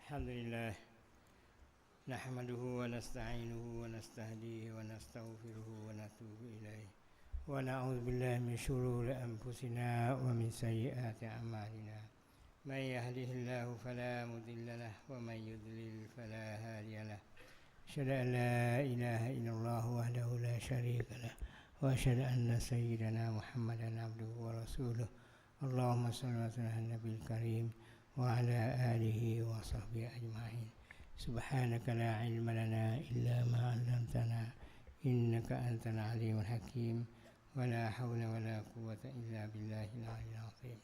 الحمد لله نحمده ونستعينه ونستهديه ونستغفره ونتوب إليه ونعوذ بالله من شرور أنفسنا ومن سيئات أعمالنا من يهده الله فلا مضل له ومن يضلل فلا هادي له أشهد أن لا إله إلا الله وحده لا شريك له وأشهد أن سيدنا محمدا عبده ورسوله اللهم صل وسلم على النبي الكريم وعلى آله وصحبه أجمعين سبحانك لا علم لنا إلا ما علمتنا إنك أنت العليم الحكيم ولا حول ولا قوة إلا بالله العلي العظيم.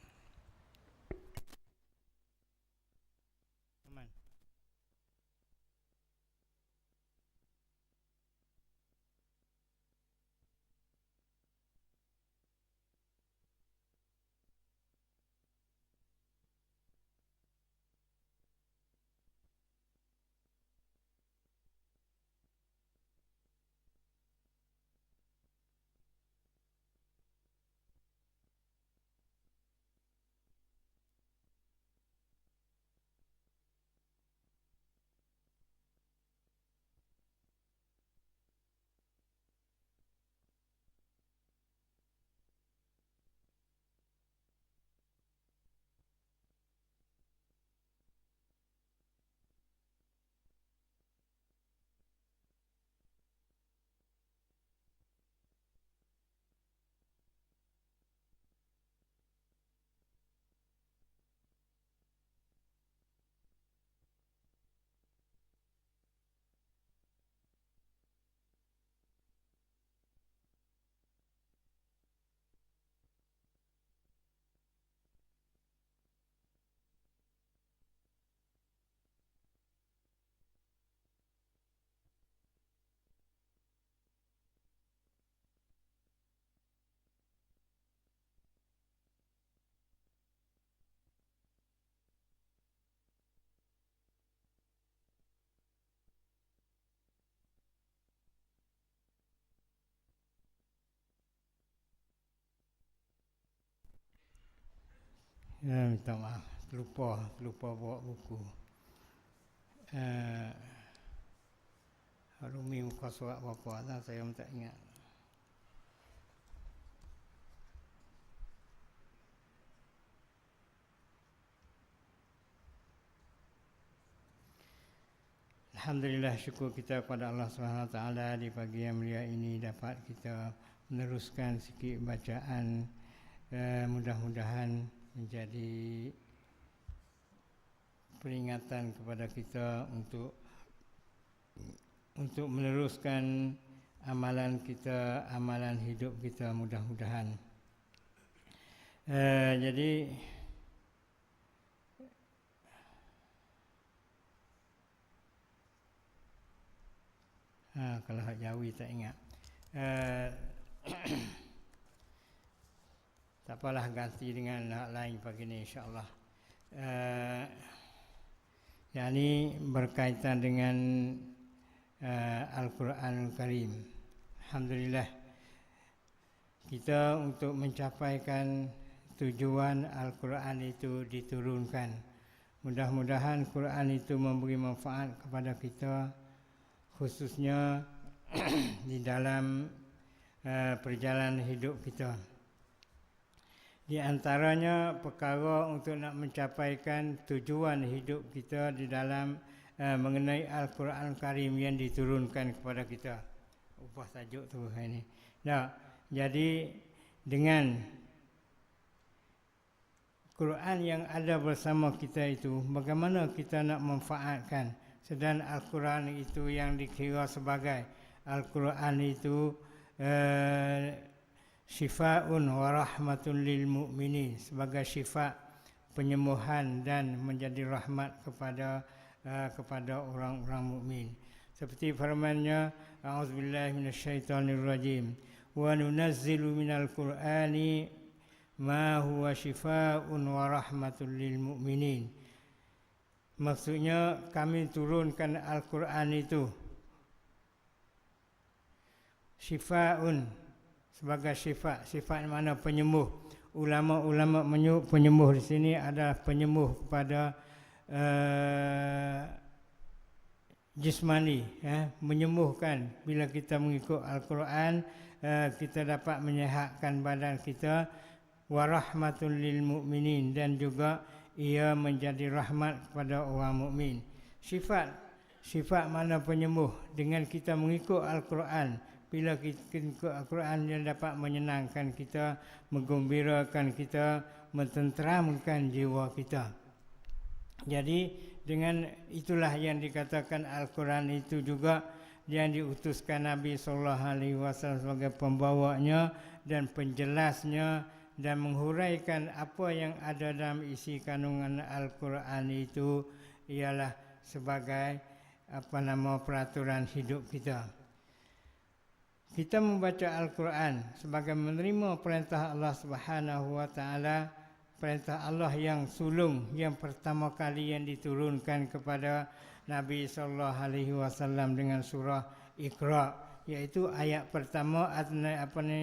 Minta maaf, lupa bawa buku. Rumi muka surat berapa lah, saya tak ingat. Alhamdulillah, syukur kita kepada Allah SWT di pagi yang mulia ini dapat kita meneruskan sikit bacaan. Mudah-mudahan menjadi peringatan kepada kita untuk meneruskan amalan kita, amalan hidup kita mudah-mudahan. Jadi kalau hak Jawi tak ingat. Tak apalah, ganti dengan hak lain pagi ni insya-Allah. Yang ini berkaitan dengan Al-Quranul Karim. Alhamdulillah, kita untuk mencapaikan tujuan Al-Quran itu diturunkan. Mudah-mudahan Quran itu memberi manfaat kepada kita, khususnya di dalam perjalanan hidup kita. Di antaranya perkara untuk nak mencapaikan tujuan hidup kita di dalam mengenai Al-Quran Karim yang diturunkan kepada kita. Ubah tajuk tu hari ni. Nah, jadi dengan Quran yang ada bersama kita itu, bagaimana kita nak memanfaatkan? Sedang Al-Quran itu yang dikira sebagai Al-Quran itu syifa'un wa rahmatun lil mu'minin, sebagai syifa, penyembuhan dan menjadi rahmat kepada orang-orang mukmin. Seperti firman-Nya, a'udzubillahi minasyaitonirrajim, wa nunazzilu minal qur'ani ma huwa syifaa'un wa rahmatun lil mu'minin. Maksudnya kami turunkan Al-Quran itu syifa'un, sebagai sifat mana penyembuh. Ulama-ulama menyebut penyembuh di sini adalah penyembuh kepada jismani, menyembuhkan. Bila kita mengikut Al-Quran, kita dapat menyehatkan badan kita. Wa rahmatul lil mu'minin, dan juga ia menjadi rahmat kepada orang mukmin. Sifat mana penyembuh? Dengan kita mengikut Al-Quran. Bila kita mengikut Al-Quran, dia dapat menyenangkan kita, menggembirakan kita, mententeramkan jiwa kita. Jadi dengan itulah yang dikatakan Al-Quran itu juga yang diutuskan Nabi SAW sebagai pembawanya dan penjelasnya, dan menghuraikan apa yang ada dalam isi kandungan Al-Quran itu ialah sebagai peraturan hidup kita. Kita membaca Al-Quran sebagai menerima perintah Allah Subhanahu wa taala, perintah Allah yang sulung, yang pertama kali yang diturunkan kepada Nabi sallallahu alaihi wasallam dengan surah Iqra, iaitu ayat pertama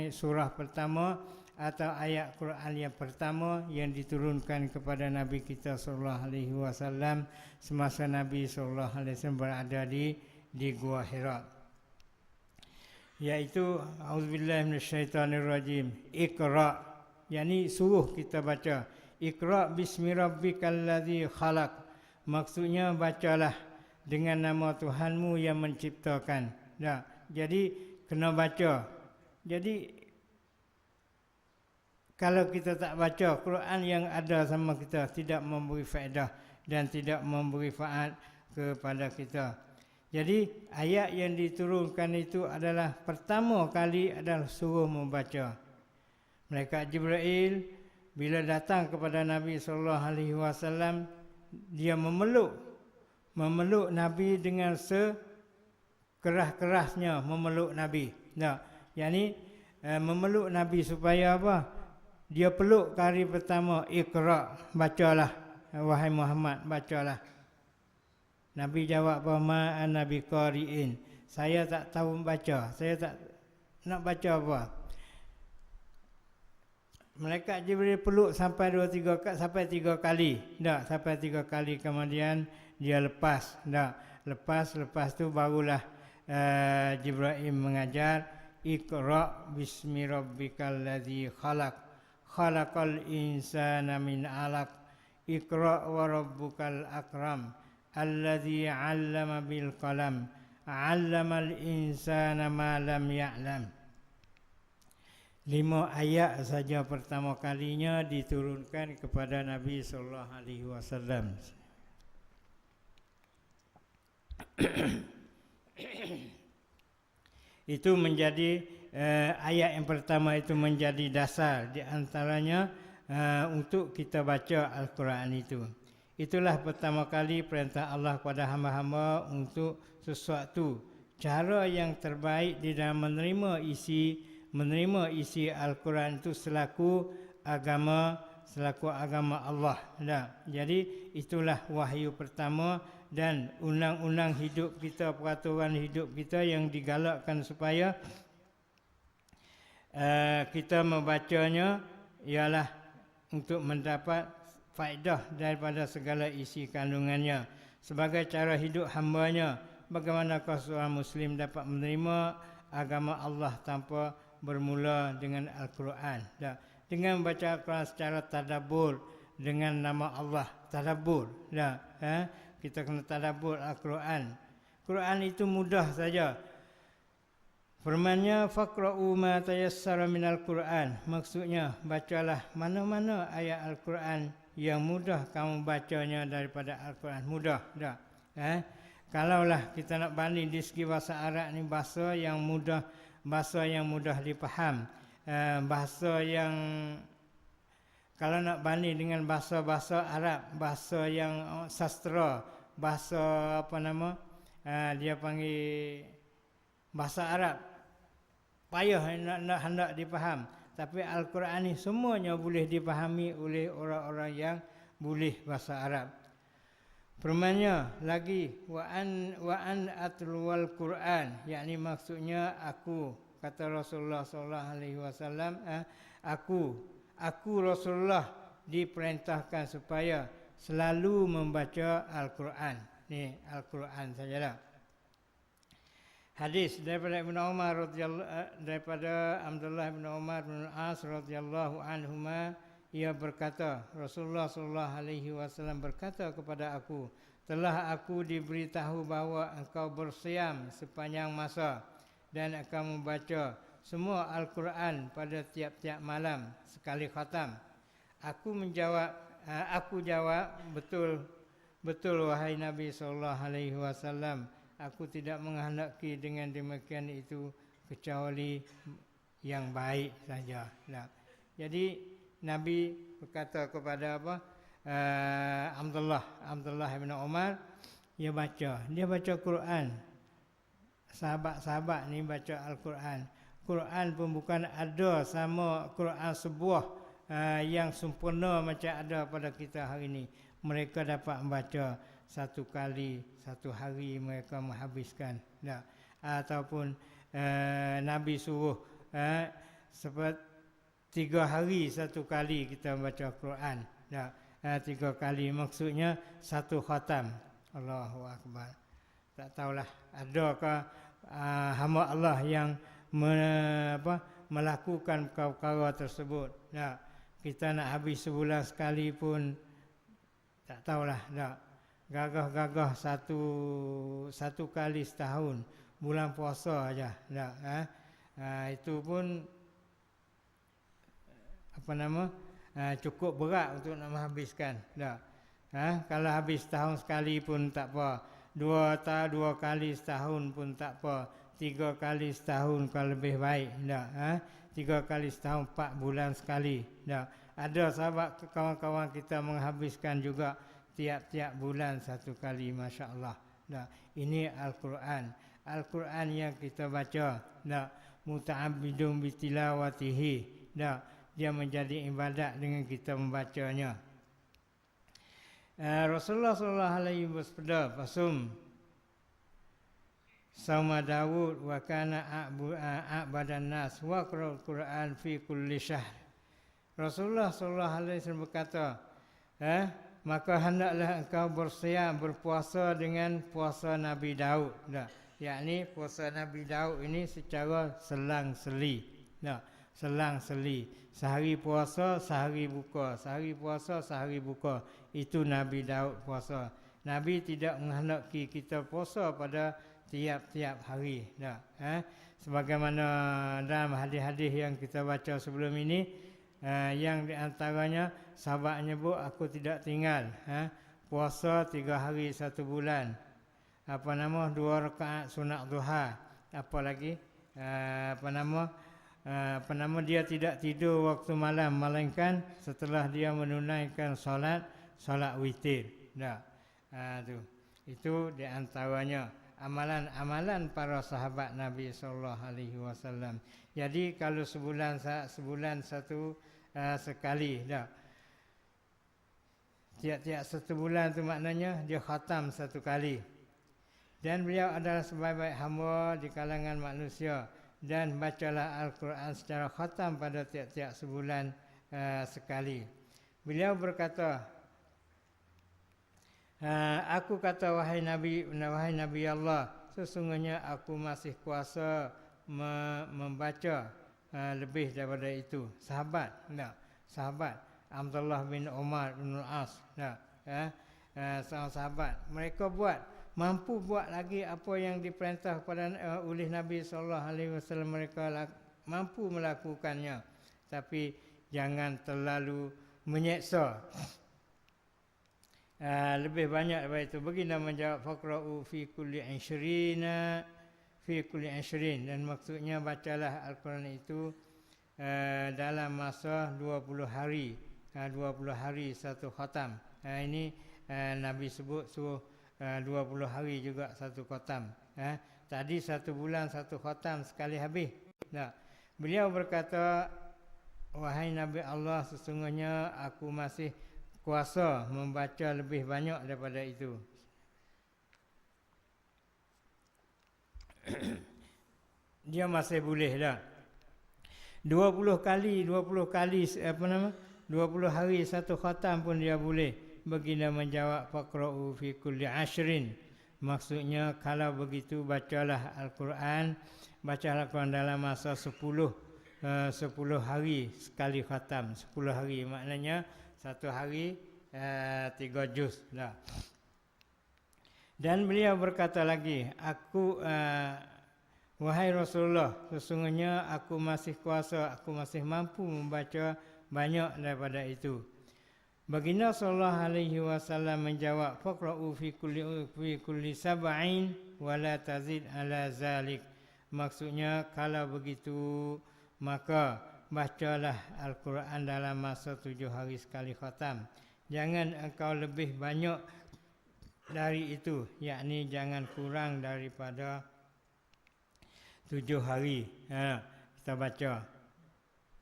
surah pertama atau ayat Quran yang pertama yang diturunkan kepada Nabi kita sallallahu alaihi wasallam semasa Nabi sallallahu alaihi wasallam berada di Gua Hira, iaitu auzubillahi minasyaitonirrajim, Iqra, yakni suruh kita baca. Iqra bismi rabbikal ladzi khalaq, maksudnya bacalah dengan nama Tuhanmu yang menciptakan. Jadi kena baca. Jadi kalau kita tak baca, Quran yang ada sama kita tidak memberi faedah dan tidak memberi faat kepada kita. Jadi ayat yang diturunkan itu adalah pertama kali adalah suruh membaca. Malaikat Jibril bila datang kepada Nabi sallallahu alaihi wasallam, dia memeluk Nabi dengan sekeras-kerasnya memeluk Nabi. yakni memeluk Nabi supaya apa? Dia peluk kali pertama, Iqra, bacalah wahai Muhammad, bacalah. Nabi jawab, ma ana biqari'in, saya tak tahu membaca, saya tak nak baca apa. Malaikat Jibril peluk sampai 3 kali. Sampai 3 kali, kemudian dia lepas. Lepas tu barulah Jibril mengajar, Iqra bismi rabbikal ladzi khalaq, khalaqal insana min 'alaq, Iqra wa rabbukal akram, alladzi 'allama bil qalam, 'allamal insana ma lam ya'lam. 5 ayat saja pertama kalinya diturunkan kepada Nabi sallallahu alaihi wasallam. Itu menjadi ayat yang pertama itu menjadi dasar di antaranya untuk kita baca Al-Quran itu. Itulah pertama kali perintah Allah kepada hamba-hamba untuk sesuatu. Cara yang terbaik di dalam menerima isi Al-Quran itu selaku agama Allah. Jadi itulah wahyu pertama dan undang-undang hidup kita, peraturan hidup kita yang digalakkan supaya kita membacanya ialah untuk mendapat faedah daripada segala isi kandungannya. Sebagai cara hidup hambanya, bagaimanakah seorang Muslim dapat menerima agama Allah tanpa bermula dengan Al-Quran? Dengan membaca Al-Quran secara tadabbur dengan nama Allah, tadabbur. Kita kena tadabbur Al-Quran. Quran itu mudah saja. Firman-Nya faqra'u ma tayassara minal Quran. Maksudnya bacalah mana-mana ayat Al-Quran yang mudah kamu bacanya daripada Al-Quran. Mudah dah. Kalaulah kita nak banding di segi bahasa Arab ni, bahasa yang mudah dipaham, bahasa yang kalau nak banding dengan bahasa Arab, bahasa yang sastra, bahasa dia panggil bahasa Arab, payah nak hendak dipaham. Tapi Al-Quran ni semuanya boleh dipahami oleh orang-orang yang boleh bahasa Arab. Firman-Nya lagi, wa an atluwal Quran, yakni maksudnya aku, kata Rasulullah sallallahu alaihi wasallam, aku Rasulullah diperintahkan supaya selalu membaca Al-Quran. Ni Al-Quran sajalah. Hadis daripada Ibnu Umar radhiyallahu daripada Abdullah bin Umar bin As radhiyallahu anhuma, ia berkata, Rasulullah sallallahu alaihi wasallam berkata kepada aku, telah aku diberitahu bahawa engkau bersiam sepanjang masa dan akan membaca semua Al-Quran pada tiap-tiap malam sekali khatam. Aku jawab, betul, betul wahai Nabi sallallahu alaihi wasallam. Aku tidak menghendaki dengan demikian itu kecuali yang baik saja. Nah, jadi Nabi berkata kepada Abdullah bin Umar, dia baca Quran. Sahabat-sahabat ni baca Al-Quran. Quran pun bukan ada sama Quran sebuah yang sempurna macam ada pada kita hari ini. Mereka dapat membaca satu kali, satu hari mereka menghabiskan. Tak? Ataupun Nabi suruh seperti 3 hari satu kali kita membaca Quran. Tak? 3 kali maksudnya satu khatam. Allahu Akbar. Tak tahulah adakah hamba Allah yang melakukan perkara tersebut. Tak? Kita nak habis sebulan sekali pun tak tahulah. Tak? Gagah-gagah satu kali setahun, bulan puasa aja. Tak? Itu pun cukup berat untuk nak menghabiskan. Tak? Kalau habis setahun sekali pun tak apa. 2 kali setahun pun tak apa. 3 kali setahun kalau lebih baik. Tak? 3 kali setahun 4 bulan sekali. Tak? Ada sahabat kawan-kawan kita menghabiskan juga tiap-tiap bulan satu kali, Masya Allah. Tak? Ini Al-Quran. Al-Quran yang kita baca. Tak? Muta'abidun bitilawatihi. Tak? Dia menjadi ibadat dengan kita membacanya. Rasulullah sallallahu alaihi wasallam bersabda, Sauma Daud wa kana a'badan nas wa qira'al Quran fi kulli syahr. Rasulullah sallallahu alaihi wasallam berkata, maka hendaklah engkau berpuasa dengan puasa Nabi Daud. Yakni puasa Nabi Daud ini secara selang-seli. Selang-seli. Sehari puasa, sehari buka. Sehari puasa, sehari buka. Itu Nabi Daud puasa. Nabi tidak menghendaki kita puasa pada tiap-tiap hari. Sebagaimana dalam hadis-hadis yang kita baca sebelum ini, yang di antaranya sahabat nyebut, aku tidak tinggal puasa 3 hari 1 bulan. 2 rakaat sunat duha. Apa lagi? Dia tidak tidur waktu malam melainkan setelah dia menunaikan solat witir. Itu di antaranya amalan para sahabat Nabi sallallahu alaihi wasallam. Jadi kalau sebulan satu sekali. Tiap-tiap 1 bulan tu maknanya dia khatam 1 kali. Dan beliau adalah sebaik-baik hamba di kalangan manusia. Dan bacalah Al-Quran secara khatam pada tiap-tiap sebulan sekali. Beliau berkata, aku kata wahai Nabi Allah, sesungguhnya aku masih kuasa membaca lebih daripada itu. Sahabat Abdullah bin Umar bin As, seorang sahabat, mereka mampu buat lagi apa yang diperintah kepada oleh Nabi sallallahu alaihi wasallam. Mereka mampu melakukannya, tapi jangan terlalu menyeksa. Lebih banyak daripada itu. Baginda menjawab, faqra'u fi kulli 20 dan maksudnya bacalah Al-Quran itu dalam masa 20 hari. 20 hari satu khatam. Ini Nabi sebut suruh 20 hari juga satu khatam. Tadi 1 bulan 1 khatam sekali habis. Beliau berkata, wahai Nabi Allah, sesungguhnya aku masih kuasa membaca lebih banyak daripada itu. Dia masih boleh dah. 20 kali 20 hari satu khatam pun dia boleh. Baginda menjawab, faqra'u fi kulli 10. Maksudnya kalau begitu bacalah Al-Quran, dalam masa 10 hari sekali khatam. 10 hari maknanya satu hari 3 juz lah. Dan beliau berkata lagi, wahai Rasulullah, sesungguhnya aku masih kuasa, aku masih mampu membaca banyak daripada itu. Baginda sallallahu alaihi wasallam menjawab, faqra'u fi kulli sab'in wa la tazid ala zalik. Maksudnya kalau begitu maka bacalah Al-Quran dalam masa 7 hari sekali khatam. Jangan engkau lebih banyak dari itu, yakni jangan kurang daripada 7 hari. Kita baca.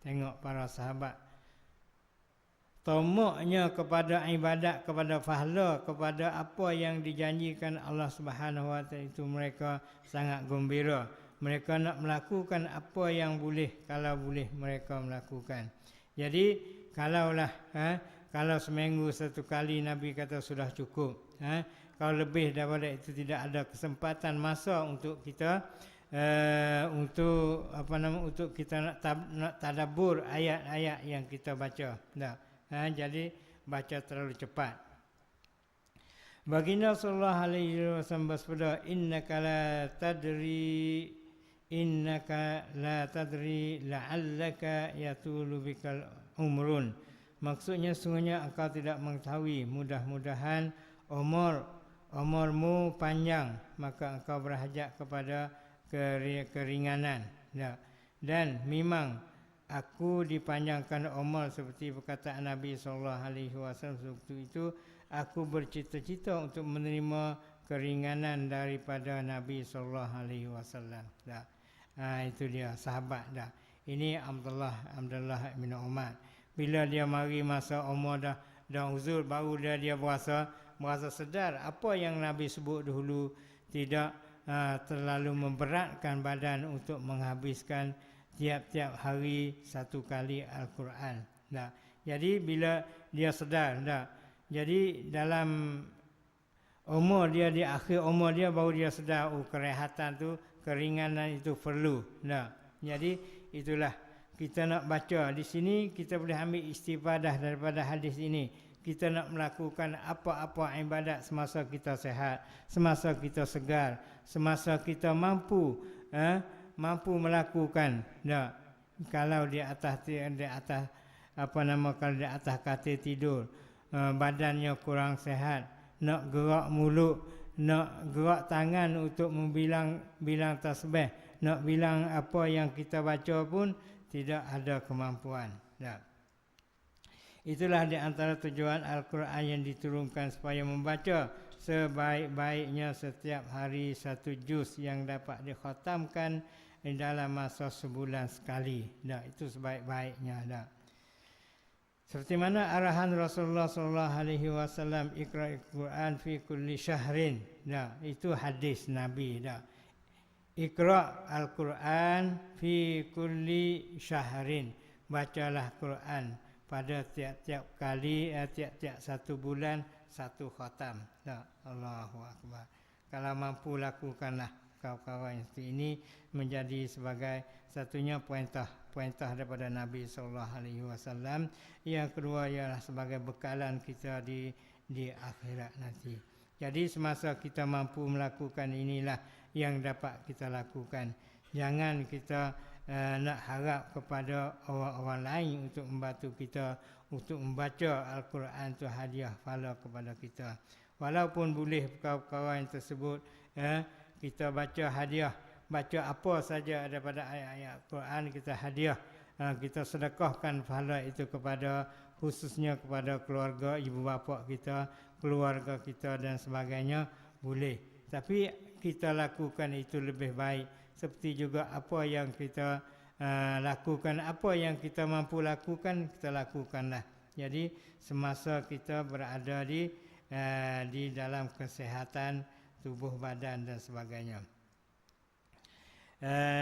Tengok para sahabat, tamaknya kepada ibadat, kepada pahala, kepada apa yang dijanjikan Allah Subhanahu Wa Taala itu mereka sangat gembira. Mereka nak melakukan apa yang boleh, kalau boleh mereka melakukan. Jadi kalau seminggu satu kali Nabi kata sudah cukup. Kalau lebih daripada itu tidak ada kesempatan masa untuk kita untuk kita nak tadabbur ayat-ayat yang kita baca. Jadi baca terlalu cepat. Baginda sallallahu alaihi wasallam bersabda, innaka la tadri la'allaka yatulu bikal umrun. Maksudnya sungguhnya engkau tidak mengetahui, mudah-mudahan umurmu panjang, maka engkau berhajat kepada keringanan. Dan memang aku dipanjangkan umur seperti perkataan Nabi sallallahu alaihi wasallam. Waktu itu aku bercita-cita untuk menerima keringanan daripada Nabi sallallahu alaihi wasallam. Itu dia sahabat dah. Ini Abdullah bin Umar. Bila dia mari masa umur dah uzur, baru dia merasa sedar apa yang Nabi sebut dahulu, tidak terlalu memberatkan badan untuk menghabiskan tiap-tiap hari satu kali Al-Quran. Jadi bila dia sedar, jadi dalam umur dia, di akhir umur dia baru dia sedar, kerehatan tu, keringanan itu perlu. Jadi itulah kita nak baca di sini, kita boleh ambil istifadah daripada hadis ini. Kita nak melakukan apa-apa ibadat semasa kita sehat, semasa kita segar, semasa kita mampu melakukan. Kalau di atas kalau di atas katil tidur, badannya kurang sehat, nak gerak mulut, nak gerak tangan untuk bilang tasbih, nak bilang apa yang kita baca pun tidak ada kemampuan. Itulah di antara tujuan Al-Quran yang diturunkan, supaya membaca sebaik-baiknya setiap hari satu juz yang dapat dikhatamkan dalam masa sebulan sekali. Itu sebaik-baiknya. Seperti mana arahan Rasulullah sallallahu alaihi wasallam, iqra'il Quran fi kulli syahrin. Itu hadis Nabi. Iqra' al-Quran fi kulli syahrin. Bacalah Quran pada tiap-tiap kali, tiap-tiap satu bulan satu khatam. Allahu Akbar. Kalau mampu lakukanlah kawan-kawan. Ini menjadi sebagai satunya perintah daripada Nabi sallallahu alaihi wasallam. Yang kedua ialah sebagai bekalan kita di akhirat nanti. Jadi semasa kita mampu melakukan, inilah yang dapat kita lakukan. Jangan kita nak harap kepada orang-orang lain untuk membantu kita untuk membaca Al-Quran itu hadiah pahala kepada kita. Walaupun boleh perkara-perkara yang tersebut kita baca hadiah, baca apa saja daripada ayat-ayat Al-Quran, kita hadiah, kita sedekahkan pahala itu kepada, khususnya kepada keluarga, ibu bapa kita, keluarga kita dan sebagainya, boleh. Tapi kita lakukan itu lebih baik. Seperti juga apa yang kita lakukan, apa yang kita mampu lakukan, kita lakukanlah. Jadi semasa kita berada di dalam kesehatan tubuh badan dan sebagainya.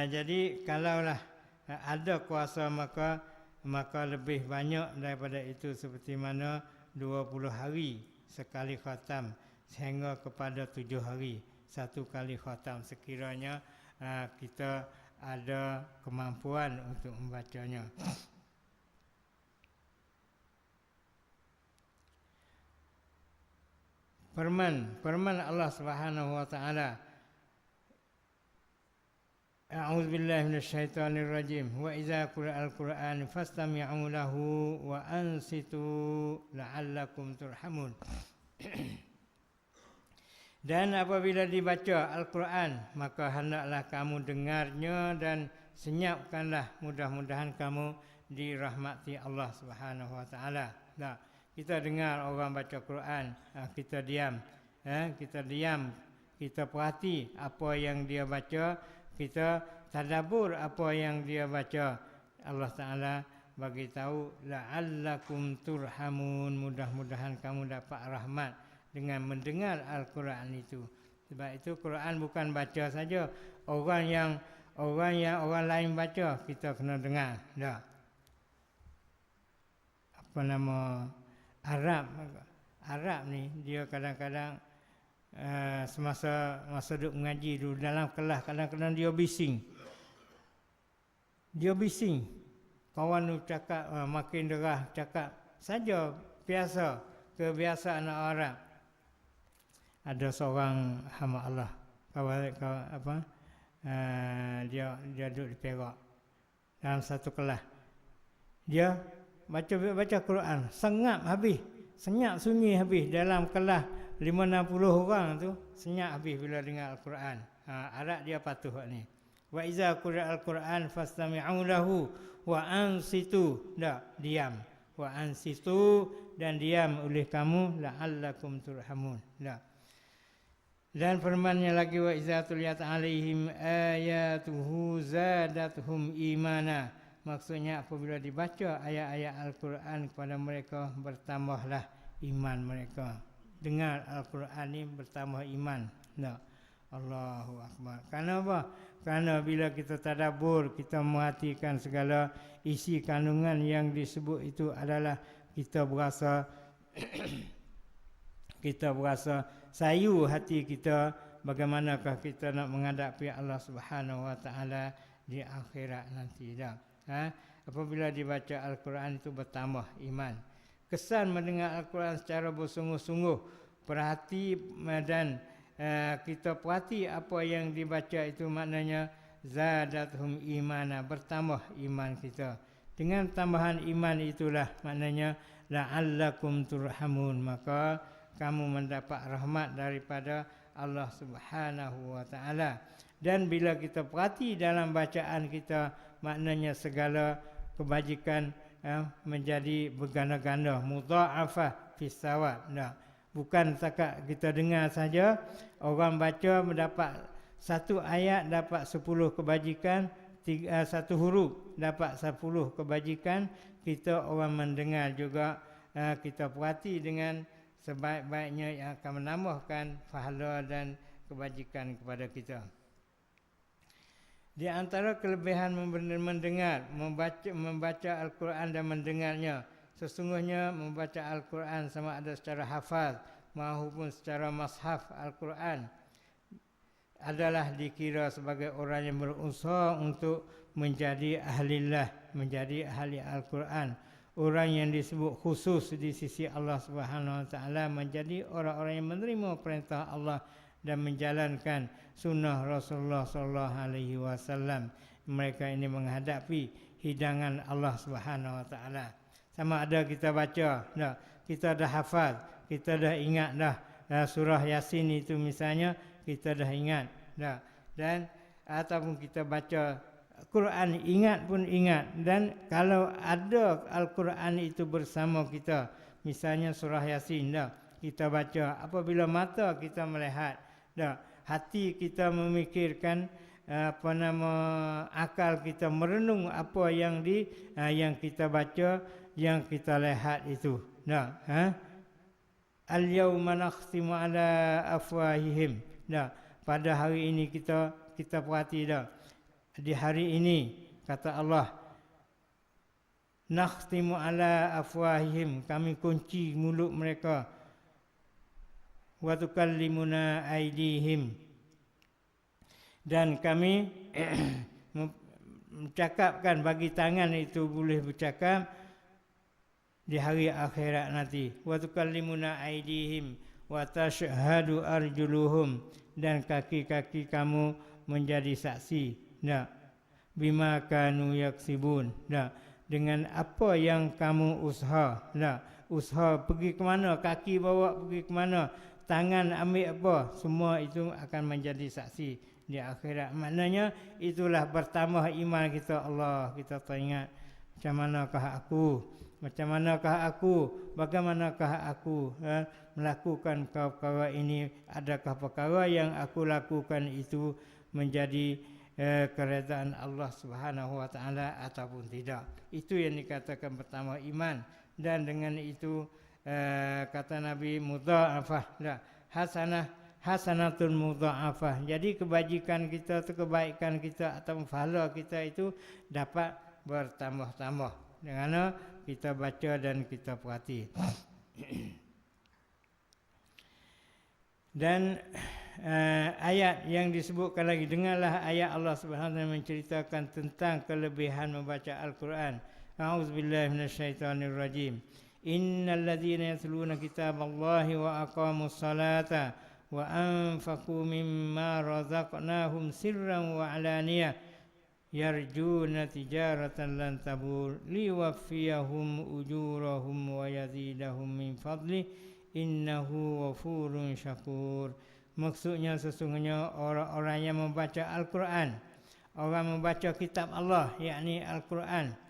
Jadi kalaulah ada kuasa, maka lebih banyak daripada itu, seperti mana 20 hari sekali khatam sehingga kepada 7 hari. satu kali khatam sekiranya kita ada kemampuan untuk membacanya. Firman Allah Subhanahu wa taala, A'udzu billahi minasyaitonir rajim. Wa idza qira'al Qur'an fastami'u lahu wa ansitu la'allakum turhamun. Dan apabila dibaca Al-Quran, maka hendaklah kamu dengarnya dan senyapkanlah, mudah-mudahan kamu dirahmati Allah Subhanahu wa taala. Nah, kita dengar orang baca Quran, kita diam, kita perhati apa yang dia baca, kita tadabbur apa yang dia baca. Allah Ta'ala bagi tahu, la'allakum turhamun, mudah-mudahan kamu dapat rahmat dengan mendengar Al-Quran itu. Sebab itu Quran bukan baca saja. Orang lain baca, kita kena dengar. Dah. Apa nama Arab ni, dia kadang-kadang semasa duduk mengaji dulu dalam kelas, kadang-kadang dia bising. Kawan tu cakap makin derah, cakap saja biasa, kebiasaan Arab. Ada seorang hamba Allah, dia duduk di Perak dalam satu kelas. Dia baca Quran, senyap sunyi habis dalam kelas 50-60 orang tu, senyap habis bila dengar Al-Quran. Arab dia patuh ni. Wa iza qira'al Quran fastami'u lahu wa ansitu, diam. Wa ansitu, dan diam oleh kamu, la'allakum turhamun. Dan firman-Nya lagi, wa iza tuliyat alaihim ayatuhu zadatuhum imana. Maksudnya apabila dibaca ayat-ayat Al-Quran kepada mereka, bertambahlah iman mereka. Dengar Al-Quran ni bertambah iman. Allahu Akbar. Kerana apa? Kerana bila kita tadabbur, kita merhatikan segala isi kandungan yang disebut itu adalah kita berasa sayu hati kita, bagaimanakah kita nak menghadapi Allah Subhanahu wa taala di akhirat nanti dah. Apabila dibaca Al-Quran itu bertambah iman. Kesan mendengar Al-Quran secara bersungguh-sungguh, perhati dan kita perhati apa yang dibaca itu, maknanya zadatuhum imana, bertambah iman kita. Dengan tambahan iman itulah maknanya la'allakum turhamun, maka kamu mendapat rahmat daripada Allah Subhanahu wa taala. Dan bila kita perhati dalam bacaan kita, maknanya segala kebajikan menjadi berganda-ganda, mudha'afah fi thawab. Bukan setakat kita dengar saja, orang baca mendapat satu ayat dapat 10 kebajikan, satu huruf dapat 10 kebajikan. Kita orang mendengar juga, kita perhati dengan sebaik-baiknya yang akan menambahkan pahala dan kebajikan kepada kita. Di antara kelebihan mendengar, membaca Al-Quran dan mendengarnya, sesungguhnya membaca Al-Quran sama ada secara hafaz maupun secara mushaf Al-Quran adalah dikira sebagai orang yang berusaha untuk menjadi ahlillah, menjadi ahli Al-Quran. Orang yang disebut khusus di sisi Allah Subhanahu wa taala, menjadi orang-orang yang menerima perintah Allah dan menjalankan sunnah Rasulullah sallallahu alaihi wasallam. Mereka ini menghadapi hidangan Allah Subhanahu wa taala. Sama ada kita baca, kita dah hafal, kita dah ingat dah surah Yasin itu misalnya, kita dah ingat dah. Dan ataupun kita baca Quran, ingat pun ingat. Dan kalau ada Al-Quran itu bersama kita, misalnya surah Yasin dah, kita baca, apabila mata kita melihat, hati kita memikirkan, akal kita merenung apa yang kita baca, yang kita lihat itu. Al-yawma nakhtimu ala afwahihim. Pada hari ini kita perhati dah. Di hari ini kata Allah, nakhtimu ala afwahihim, kami kunci mulut mereka. Wa tukallimuna aydihim, Dan kami mencakapkan bagi tangan itu boleh bercakap di hari akhirat nanti. Wa tukallimuna aydihim wa tashhadu arjuluhum, dan kaki-kaki kamu menjadi saksi. Bima kanu yaksibun. Dengan apa yang kamu usaha. Usaha pergi ke mana, kaki bawa pergi ke mana, tangan ambil apa, semua itu akan menjadi saksi di akhirat. Maknanya itulah bertambah iman kita. Allah, kita teringat macam manakah aku, bagaimanakah aku melakukan perkara ini, adakah perkara yang aku lakukan itu menjadi keredaan Allah Subhanahu wa taala ataupun tidak. Itu yang dikatakan pertama iman. Dan dengan itu kata Nabi mudha'afah, hasanatun mudha'afah. Jadi kebajikan kita atau kebaikan kita atau pahala kita itu dapat bertambah-tambah dengan kita baca dan kita perhati. Dan ayat yang disebutkan lagi, dengarlah ayat Allah Subhanahu wa taala menceritakan tentang kelebihan membaca Al-Quran. A'udzubillahi minasyaitonirrajim. Innal ladzina yatluna kitaballahi wa aqamus salata wa anfaqu mimma razaqnahum sirran wa alaniyah yarjuna tijaratan lan tabur liwaffiyahum ujurahum wa yazidahum min fadli innahu ghafurun syakur. Maksudnya sesungguhnya orang-orang yang membaca Al-Quran, orang membaca kitab Allah, yakni Al-Quran.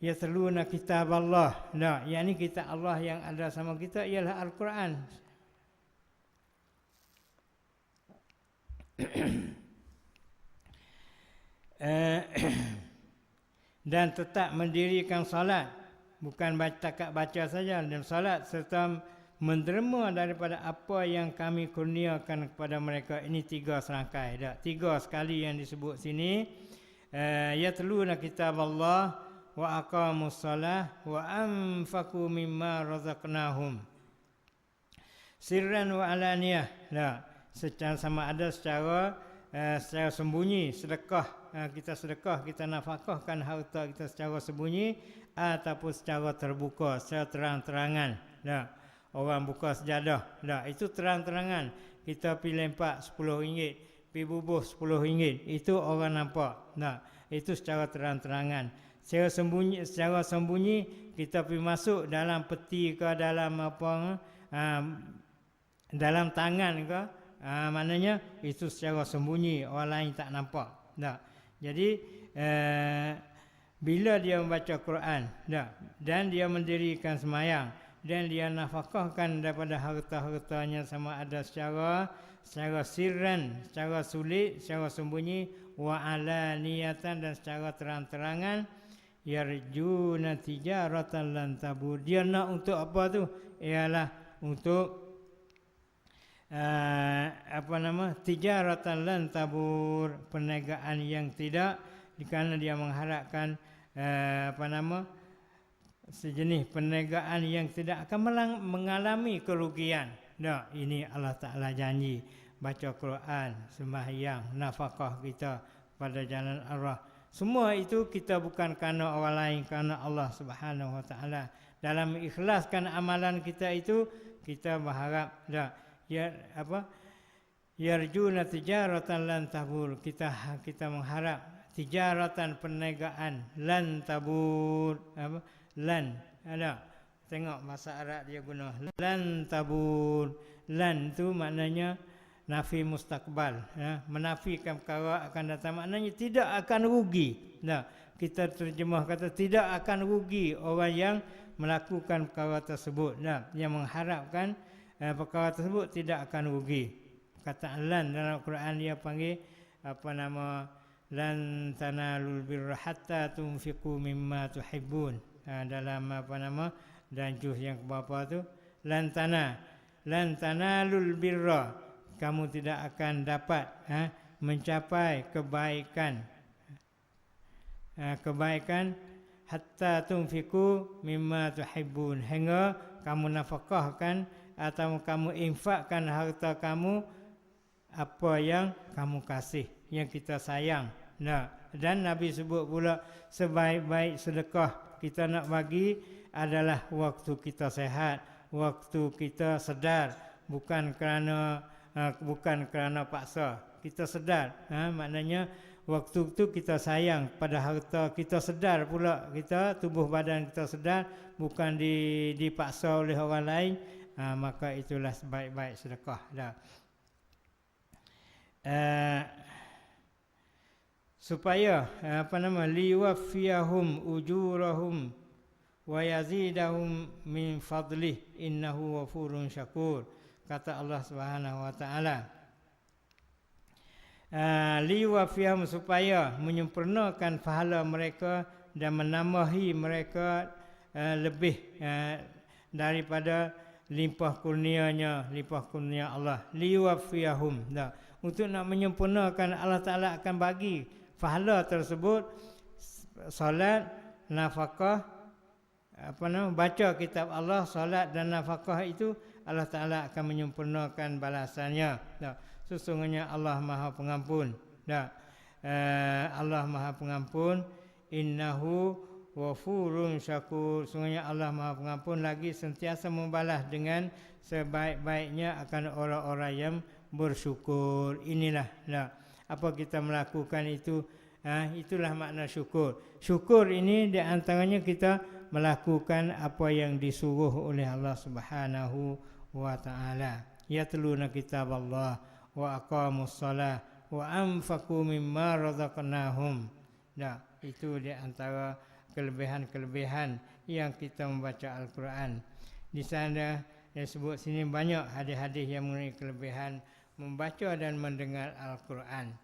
Yatluna kitab Allah. Yakni kitab Allah yang ada sama kita ialah Al-Quran. Dan tetap mendirikan salat, bukan takat baca saja, dan salat serta menderma daripada apa yang kami kurniakan kepada mereka. Ini 3 serangkai, 3 sekali yang disebut sini. Yatluna kitab Allah wa aqamus salah wa anfaqu mimma razaqnahum sirran wa alaniyah. Secara sama ada secara sembunyi, sedekah, kita sedekah, kita nafkahkan harta kita secara sembunyi ataupun secara terbuka, secara terang-terangan. Orang buka sejadah, itu terang-terangan. Kita pergi lempak RM10, pergi bubuh RM10, itu orang nampak. Itu secara terang-terangan. Secara sembunyi kita pergi masuk dalam peti ke dalam apa, dalam tangan ke, maknanya itu secara sembunyi, orang lain tak nampak. Jadi bila dia membaca Quran dan dia mendirikan sembahyang dan dia nafkahkan daripada harta-hartanya, sama ada secara sirran, secara sulit, secara sembunyi, wa alaniyatan, dan secara terang-terangan, yarjuna tijaratan lan tabur. Dia nak untuk apa tu? Ialah untuk tijaratan lan tabur, perniagaan yang tidak, kerana dia mengharapkan sejenis perniagaan yang tidak akan mengalami kerugian. Ini Allah Ta'ala janji. Baca Quran, sembahyang, nafkah kita pada jalan Allah, semua itu kita bukan kerana orang lain, kerana Allah Subhanahu wa taala. Dalam mengikhlaskan amalan kita itu, kita berharap yarjuna tijaratan lan tabur. Kita mengharap tijaratan, perniagaan, lan tabur. Lan ada. Tengok bahasa Arab dia guna lan tabur. Lan tu maknanya nafi mustakbal, menafikan perkara akan datang, maknanya tidak akan rugi. Kita terjemah kata tidak akan rugi orang yang melakukan perkara tersebut, yang mengharapkan perkara tersebut tidak akan rugi. Kata lan dalam Quran dia panggil lan tanalul birra hatta tunfiqu mimma tuhibbun. Dalam dan juz yang berapa tu, lan tanalul birra, kamu tidak akan dapat mencapai kebaikan hatta tunfiqu mimma tuhibbun, hingga kamu nafkahkan atau kamu infakkan harta kamu apa yang kamu kasih, yang kita sayang. Nah, dan Nabi sebut pula sebaik-baik sedekah kita nak bagi adalah waktu kita sehat, waktu kita sedar, bukan kerana paksa. Kita sedar, maknanya waktu tu kita sayang pada harta, kita sedar pula, kita tubuh badan kita sedar, bukan dipaksa oleh orang lain, maka itulah sebaik-baik sedekah dah. Supaya liwaffiyahum ujurahum wa yazidahum min fadlih innahu ghafurun syakur, kata Allah Subhanahu wa taala. Liwaffiyahum, supaya menyempurnakan pahala mereka dan menambahi mereka lebih daripada limpah kurnia Allah. Liwaffiyahum, untuk nak menyempurnakan, Allah Ta'ala akan bagi pahala tersebut, solat, nafkah, baca kitab Allah, solat dan nafkah itu Allah Ta'ala akan menyempurnakan balasannya. Sesungguhnya Allah Maha Pengampun. Allah Maha Pengampun. Innahu ghafurun syakur. Sesungguhnya Allah Maha Pengampun lagi sentiasa membalas dengan sebaik-baiknya akan orang-orang yang bersyukur. Inilah apa kita melakukan itu, itulah makna syukur. Syukur ini di antaranya kita melakukan apa yang disuruh oleh Allah Subhanahu wa taala. Yatluna kitab Allah wa aqamus shalah wa anfaqu mimma razaqnahum. Itu di antara kelebihan-kelebihan yang kita membaca Al-Quran. Di sana disebut sini banyak hadis-hadis yang mengenai kelebihan membaca dan mendengar Al-Quran.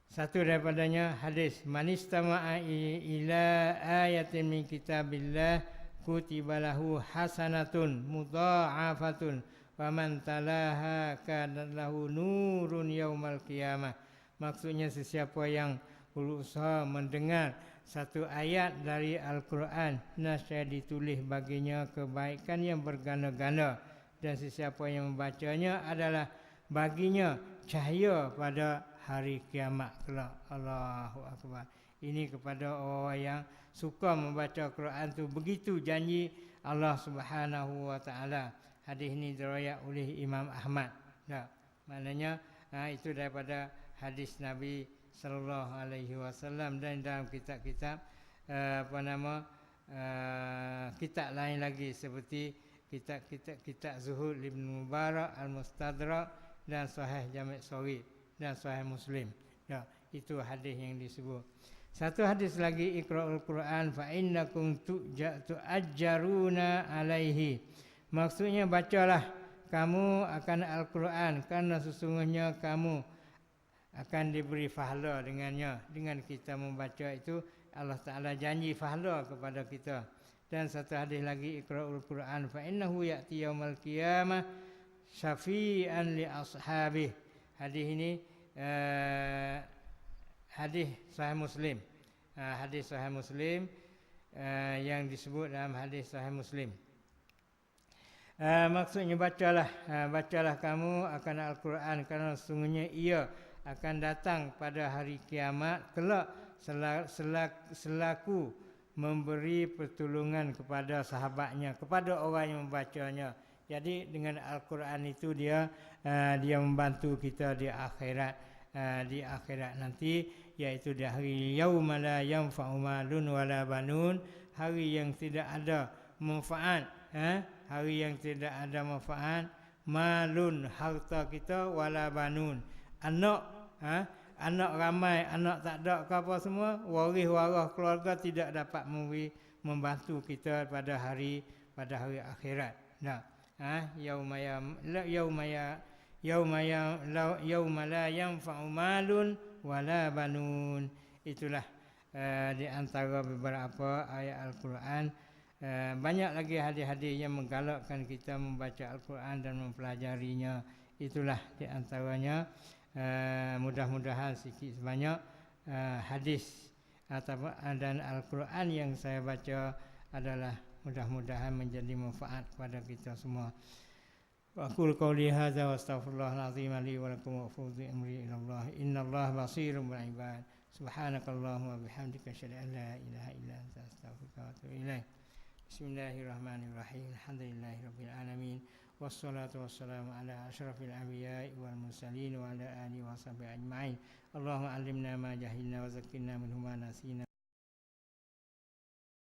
Satu daripadanya hadis, man istama'a ila ayatin min kitabillah kutiba lahu hasanatun mudha'afatun wa man talaha kana lahu nurun yaumal qiyamah. Maksudnya sesiapa yang berusaha mendengar satu ayat dari Al-Quran, nescaya ditulis baginya kebaikan yang berganda-ganda, dan sesiapa yang membacanya adalah baginya cahaya pada hari kiamat kelak. Allahu Akbar. Ini kepada orang yang suka membaca Quran tu, begitu janji Allah Subhanahu wa taala. Hadis ini diriwayat oleh Imam Ahmad. Maknanya itu daripada hadis Nabi sallallahu alaihi wasallam, dan dalam kitab-kitab kitab lain lagi seperti kitab Zuhud Ibn Mubarak, Al-Mustadrak, dan Sahih Jami' Saghir, dan Sahih Muslim. Itu hadis yang disebut. Satu hadis lagi, Iqra'ul Quran fa innakum tu'ajjaruna alaihi. Maksudnya bacalah kamu akan Al-Quran, karena sesungguhnya kamu akan diberi pahala dengannya. Dengan kita membaca itu, Allah Ta'ala janji pahala kepada kita. Dan satu hadis lagi, Iqra'ul Quran fa innahu ya'ti yaumal qiyamah syafi'an li ashabih. Hadis ini hadis Sahih Muslim. Hadis Sahih Muslim yang disebut dalam hadis Sahih Muslim. Maksudnya bacalah kamu akan Al-Quran, karena sesungguhnya ia akan datang pada hari kiamat kelak selaku memberi pertolongan kepada sahabatnya, kepada orang yang membacanya. Jadi dengan Al-Quran itu dia membantu kita di akhirat nanti, iaitu di hari yauma la yanfa'u malun wala banun, hari yang tidak ada manfaat, hari yang tidak ada manfaat, malun harta kita, wala banun anak ramai, anak tak ada ke apa semua, waris keluarga tidak dapat membantu kita pada hari akhirat. Yauma la yanfa'u malun wala banun. Itulah di antara beberapa ayat Al-Quran. Banyak lagi hadis-hadis yang menggalakkan kita membaca Al-Quran dan mempelajarinya. Itulah di antaranya. Mudah-mudahan sikit sebanyak hadis dan Al-Quran yang saya baca adalah mudah-mudahan menjadi manfaat kepada kita semua. وأقول قولي هذا وأستغفر الله العظيم لي ولكم وأفوض أمري إلى الله إن الله بصير بالعباد سبحانك اللهم وبحمدك أشهد أن لا إله إلا أنت أستغفرك وأتوب إليك بسم الله الرحمن الرحيم الحمد لله رب العالمين والصلاة والسلام على أشرف الأنبياء والمرسلين وعلى آله وصحبه أجمعين اللهم علمنا ما جهلنا وذكرنا منه ما نسينا